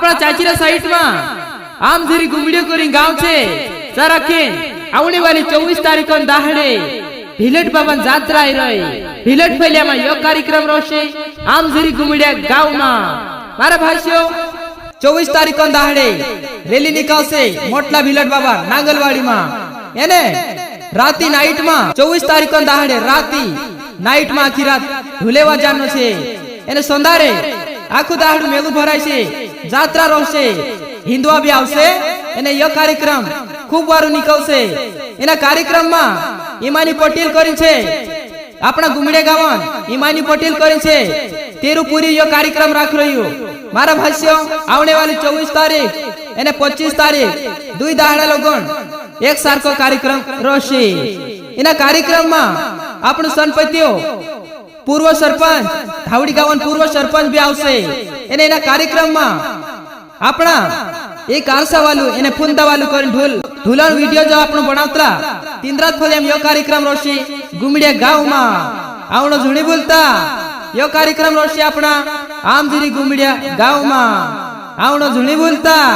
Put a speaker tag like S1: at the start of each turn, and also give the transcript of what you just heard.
S1: આપણા ચાચીના સાઈડમાં આમ જરી ગુમડીઓ કરી ગાવ છે સરાખીન આવણી વાલી 24 તારીખો દાહડે ભીલટ બાબા જાત્રા રહી ભીલટ ફેલિયામાં યો કાર્યક્રમ રહેશે આમ જરી ગુમડિયા ગામમાં મારા ભાઈઓ 24 તારીખો દાહડે રેલી નીકળશે મોટલા ભીલટ બાબા નાંગલવાડીમાં એને રાતી નાઈટમાં 24 તારીખો દાહડે રાતી નાઈટમાં આખી રાત ઢુલેવા જાનો છે એને સોંદારે આખું દાહડું મેલું ભરાય છે જાત્રા રહેશે હિન્દુઆ બી આવશે એને યો કાર્યક્રમ ખૂબ વારું નીકળશે એના કાર્યક્રમમાં ઈમાની પટેલ કરી છે આપણા ગુમડે ગામન ઈમાની પટેલ કરી છે તેરુપુરી યો કાર્યક્રમ રાખ રહ્યો મારા ભાઈઓ આવને વાલી 24 તારીખ અને 25 તારીખ દુઈ દાહડા લોગણ એક સરખો કાર્યક્રમ રહેશે એના કાર્યક્રમમાં આપણું સંપતિઓ પૂર્વ સરપંચ ધાવડી ગામન પૂર્વ સરપંચ બી આવશે એને એના કાર્યક્રમમાં આપણા એક આરસા વાલું એને ફુંદા વાલું કરીને ઢોલાણ વિડિયો જો આપણું બનાવતા તિંદ્રાત ફળેમ યો કાર્યક્રમ રહેશે ગુમડિયા ગામમાં આવણો જૂણી બોલતા યો કાર્યક્રમ રહેશે આપણા આમજીરી ગુમડિયા ગામમાં આવણો જૂણી બોલતા